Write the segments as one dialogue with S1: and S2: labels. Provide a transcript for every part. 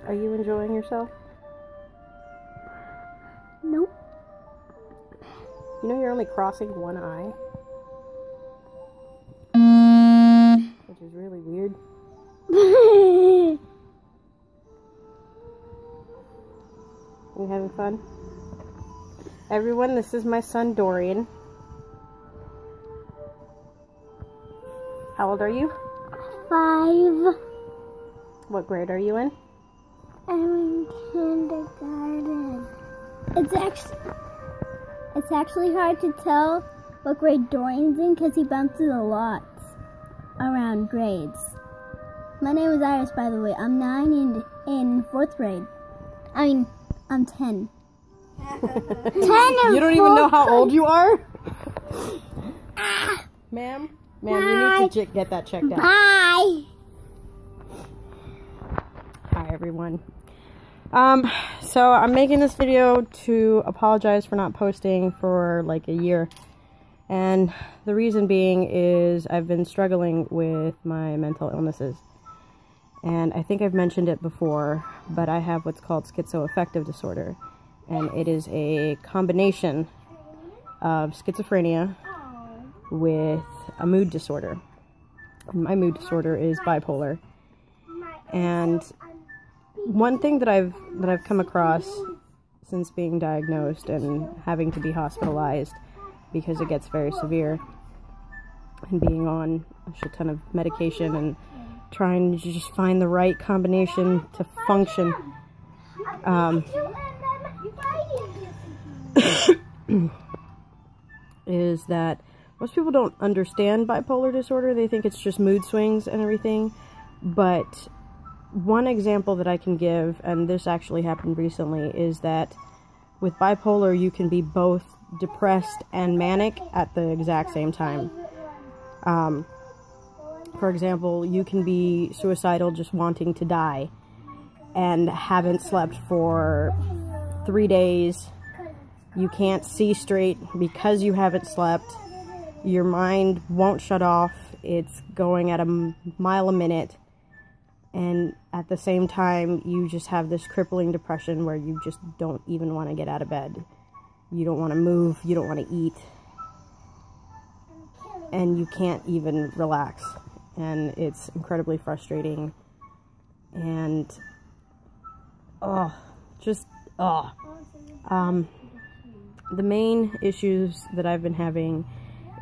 S1: Are you enjoying yourself?
S2: Nope.
S1: You know you're only crossing one eye? Which is really weird. You having fun? Everyone, this is my son Dorian. How old are you?
S2: 5.
S1: What grade are you in?
S2: I'm in kindergarten. It's actually hard to tell what grade Dorian's in because he bounces a lot around grades. My name is Iris, by the way. I'm 9 and in 4th grade. I mean, I'm 10. 10
S1: You don't even know how old you are? Ma'am, you need to get that checked out.
S2: Bye.
S1: Hi everyone. So I'm making this video to apologize for not posting for like a year. And the reason being is I've been struggling with my mental illnesses. And I think I've mentioned it before, but I have what's called schizoaffective disorder. And it is a combination of schizophrenia with a mood disorder. My mood disorder is bipolar. And one thing that I've come across since being diagnosed and having to be hospitalized because it gets very severe, and being on a shit ton of medication and trying to just find the right combination to function, is that most people don't understand bipolar disorder. They think it's just mood swings and everything. But one example that I can give, and this actually happened recently, is that with bipolar you can be both depressed and manic at the exact same time. For example, you can be suicidal, just wanting to die, and haven't slept for 3 days. You can't see straight because you haven't slept. Your mind won't shut off. It's going at a mile a minute. And at the same time, you just have this crippling depression where you just don't even want to get out of bed. You don't want to move. You don't want to eat. And you can't even relax. And it's incredibly frustrating. And, the main issues that I've been having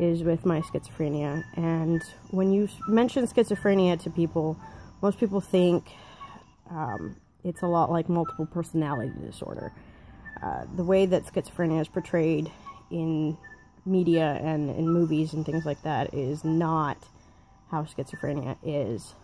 S1: is with my schizophrenia. And when you mention schizophrenia to people, most people think it's a lot like multiple personality disorder. The way that schizophrenia is portrayed in media and in movies and things like that is not how schizophrenia is.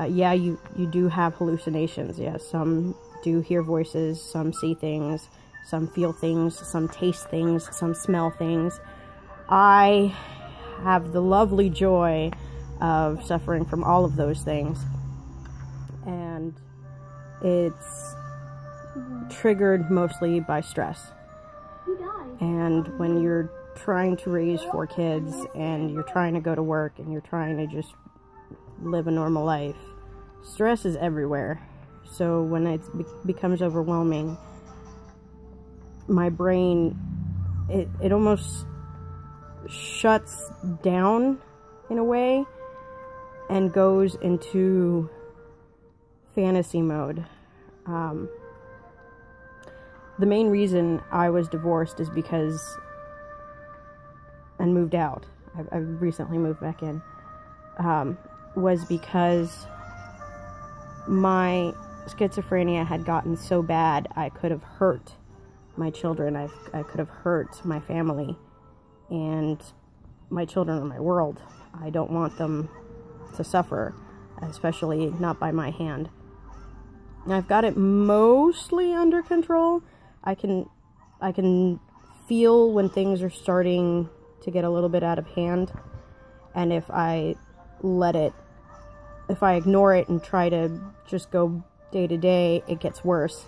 S1: Yeah, you do have hallucinations. Yeah, some do hear voices, some see things, some feel things, some taste things, some smell things. I have the lovely joy of suffering from all of those things. And it's triggered mostly by stress. And when you're trying to raise 4 kids and you're trying to go to work and you're trying to just live a normal life, stress is everywhere. So when it becomes overwhelming, my brain, it almost shuts down in a way and goes into fantasy mode. The main reason I was divorced is because, and moved out, I've recently moved back in, was because my schizophrenia had gotten so bad I could have hurt my children. I could have hurt my family, and my children are my world. I don't want them to suffer, especially not by my hand. I've got it mostly under control. I can feel when things are starting to get a little bit out of hand, and if I ignore it and try to just go day to day, it gets worse.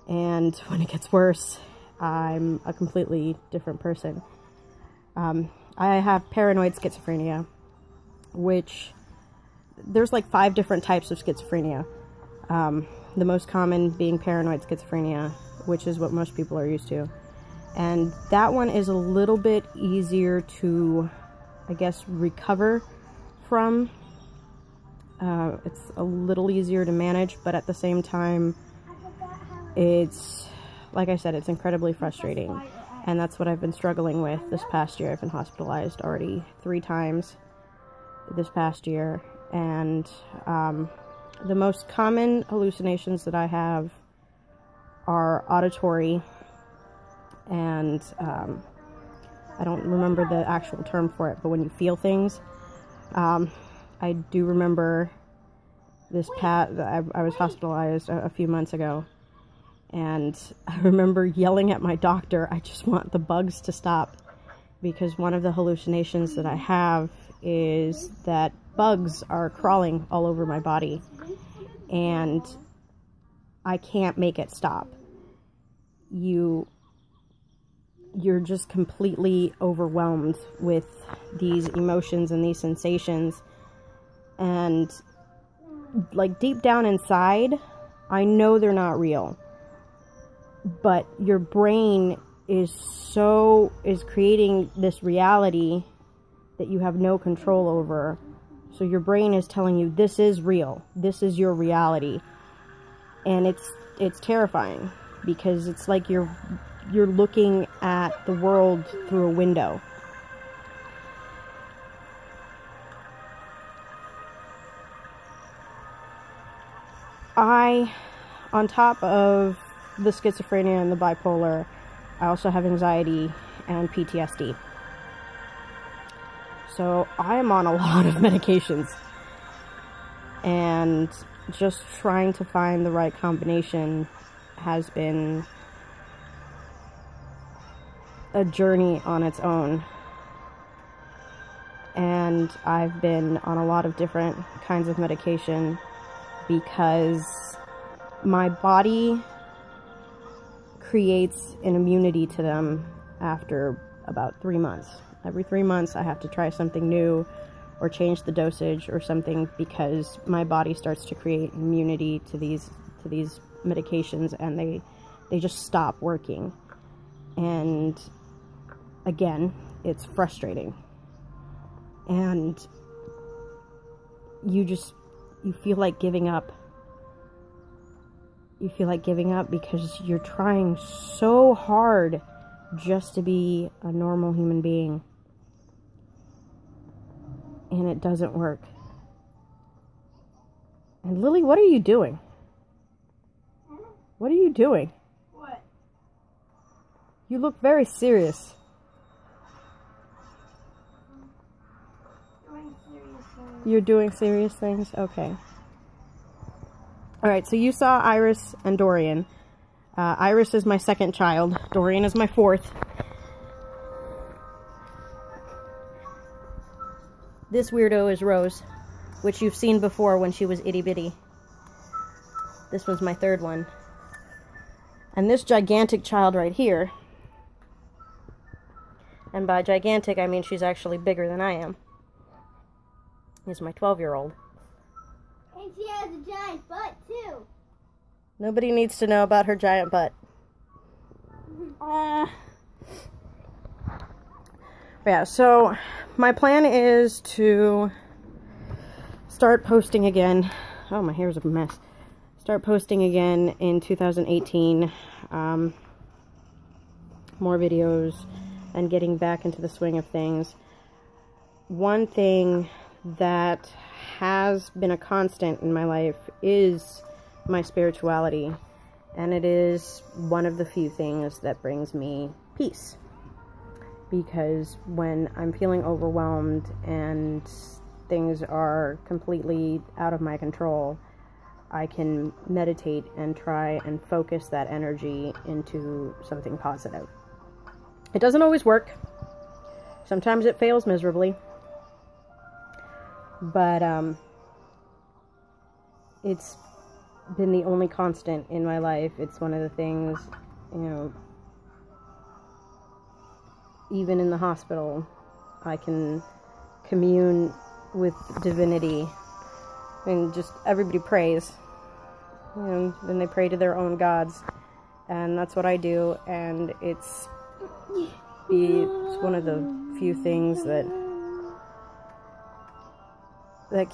S1: And when it gets worse, I'm a completely different person. I have paranoid schizophrenia, which there's like 5 different types of schizophrenia. the most common being paranoid schizophrenia, which is what most people are used to. And that one is a little bit easier to, I guess, recover from. It's a little easier to manage, but at the same time, it's, like I said, it's incredibly frustrating. And that's what I've been struggling with this past year. I've been hospitalized already 3 times this past year. And the most common hallucinations that I have are auditory, and I don't remember the actual term for it, but when you feel things. I do remember I was hospitalized a few months ago, and I remember yelling at my doctor, I just want the bugs to stop, because one of the hallucinations that I have is that bugs are crawling all over my body, and I can't make it stop. You're just completely overwhelmed with these emotions and these sensations, and like deep down inside, I know they're not real, but your brain is creating this reality that you have no control over. So your brain is telling you this is real, this is your reality, and it's terrifying, because it's like you're looking at the world through a window. On top of the schizophrenia and the bipolar, I also have anxiety and PTSD. So I am on a lot of medications, and just trying to find the right combination has been a journey on its own. And I've been on a lot of different kinds of medication because my body creates an immunity to them after about 3 months. Every 3 months I have to try something new or change the dosage or something, because my body starts to create immunity to these medications, and they just stop working. And again, it's frustrating, and you feel like giving up. You feel like giving up because you're trying so hard just to be a normal human being, and it doesn't work. And Lily, what are you doing? What are you doing?
S2: What?
S1: You look very serious.
S2: Doing serious things.
S1: You're doing serious things? Okay. Alright, so you saw Iris and Dorian. Iris is my second child. Dorian is my fourth. This weirdo is Rose, which you've seen before when she was itty bitty. This one's my third one. And this gigantic child right here, and by gigantic I mean she's actually bigger than I am, is my 12-year-old.
S2: And she has a giant butt, too.
S1: Nobody needs to know about her giant butt. Yeah, so my plan is to start posting again. Oh, my hair's a mess. Start posting again in 2018. More videos and getting back into the swing of things. One thing that has been a constant in my life is my spirituality, and it is one of the few things that brings me peace, because when I'm feeling overwhelmed and things are completely out of my control, I can meditate and try and focus that energy into something positive. It doesn't always work. Sometimes it fails miserably. But it's been the only constant in my life. It's one of the things, you know, even in the hospital, I can commune with divinity. I mean, just everybody prays, And then they pray to their own gods. And that's what I do, and it's one of the few things that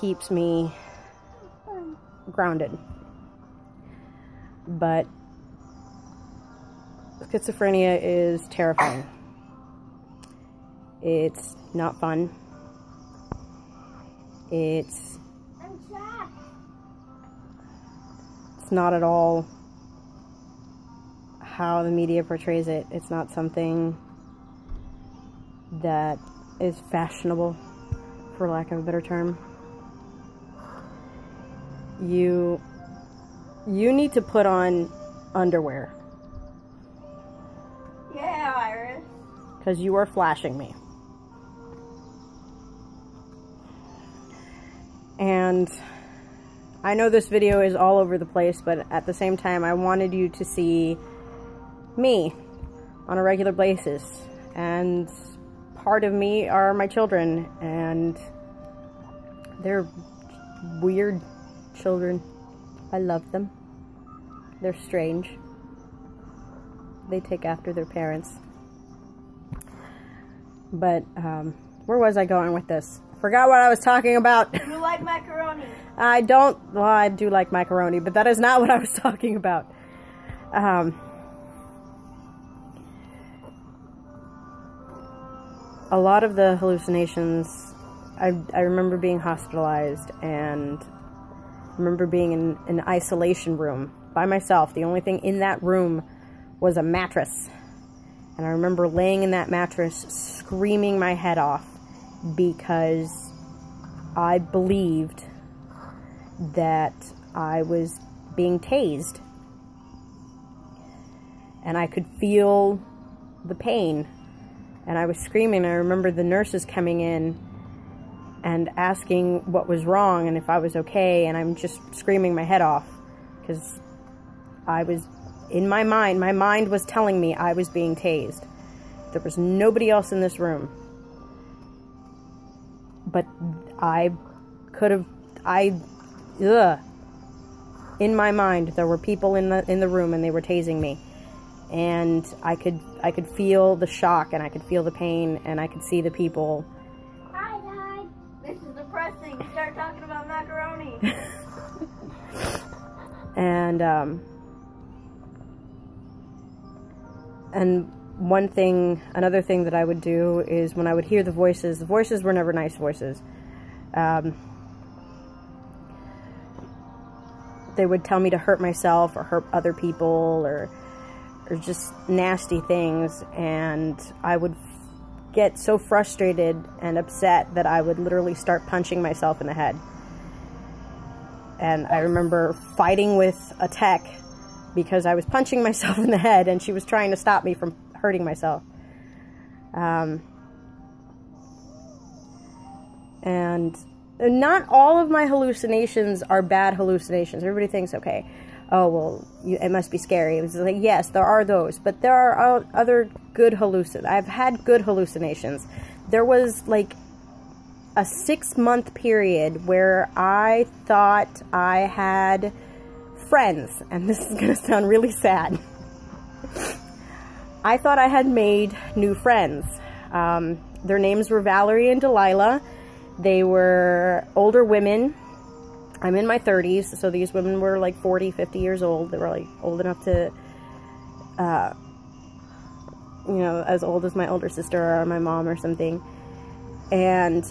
S1: keeps me grounded. But schizophrenia is terrifying. It's not fun. It's not at all how the media portrays it. It's not something that is fashionable, for lack of a better term. You need to put on underwear.
S2: Yeah, Iris.
S1: Because you are flashing me. And I know this video is all over the place, but at the same time, I wanted you to see me on a regular basis. And part of me are my children, and they're weird children. I love them. They're strange. They take after their parents. But where was I going with this? Forgot what I was talking about.
S2: You like macaroni?
S1: I don't. Well, I do like macaroni, but that is not what I was talking about. A lot of the hallucinations, I remember being hospitalized, and I remember being in an isolation room by myself. The only thing in that room was a mattress. And I remember laying in that mattress screaming my head off because I believed that I was being tased. And I could feel the pain. And I was screaming. I remember the nurses coming in and asking what was wrong and if I was okay. And I'm just screaming my head off because I was, in my mind was telling me I was being tased. There was nobody else in this room. But I could have, in my mind, there were people in the room and they were tasing me. And I could feel the shock, and I could feel the pain, and I could see the people.
S2: Hi, Dad. This is depressing. Start talking about macaroni.
S1: And another thing that I would do is when I would hear the voices were never nice voices. They would tell me to hurt myself or hurt other people or just nasty things, and I would get so frustrated and upset that I would literally start punching myself in the head. And I remember fighting with a tech because I was punching myself in the head and she was trying to stop me from hurting myself. And not all of my hallucinations are bad hallucinations. Everybody thinks, okay, oh, well, it must be scary. It was like, yes, there are those, but there are other good hallucinations. I've had good hallucinations. There was like a 6-month period where I thought I had friends, and this is going to sound really sad. I thought I had made new friends. Their names were Valerie and Delilah. They were older women. I'm in my 30s, so these women were like 40, 50 years old. They were like old enough to, you know, as old as my older sister or my mom or something. And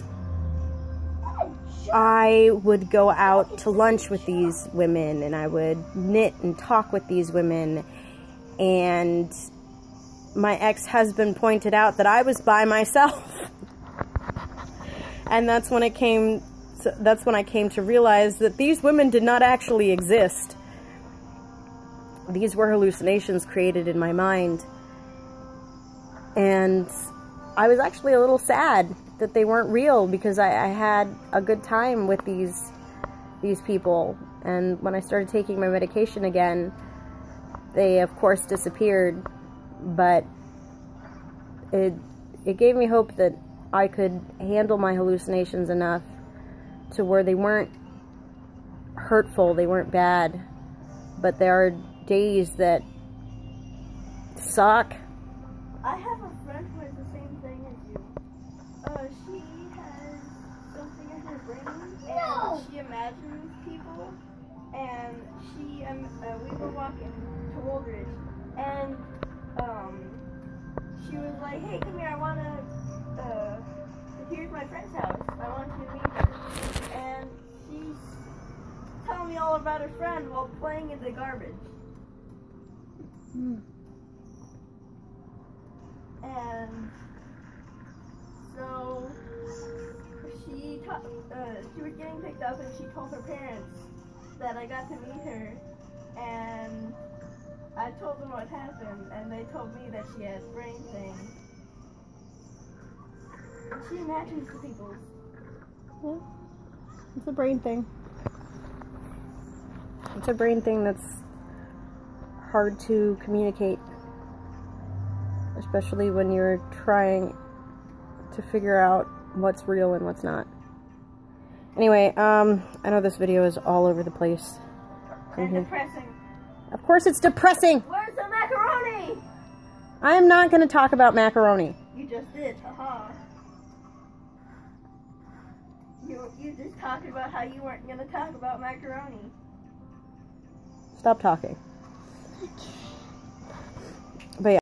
S1: I would go out to lunch with these women, and I would knit and talk with these women. And my ex-husband pointed out that I was by myself. And that's when I came to realize that these women did not actually exist. These were hallucinations created in my mind. And I was actually a little sad that they weren't real, because I had a good time with these people. And when I started taking my medication again, they of course disappeared. But it gave me hope that I could handle my hallucinations enough to where they weren't hurtful, they weren't bad, but there are days that suck.
S3: I have a friend who has the same thing as you. She has something in her brain, and she imagines people, and we were walking to Woldridge, and she was like, hey, come here, here's my friend's house, I want you to meet her, and she's telling me all about her friend while playing in the garbage. And so she was getting picked up, and she told her parents that I got to meet her, and I told them what happened, and they told me that she had brain things. And she imagines the people.
S1: Yeah, it's a brain thing. It's a brain thing that's hard to communicate, especially when you're trying to figure out what's real and what's not. Anyway, I know this video is all over the place.
S3: And depressing.
S1: Of course it's depressing!
S3: Where's the macaroni?
S1: I am not going to talk about macaroni.
S3: You just did, haha. You just talked about how you weren't going to talk about macaroni.
S1: Stop talking.
S2: Okay.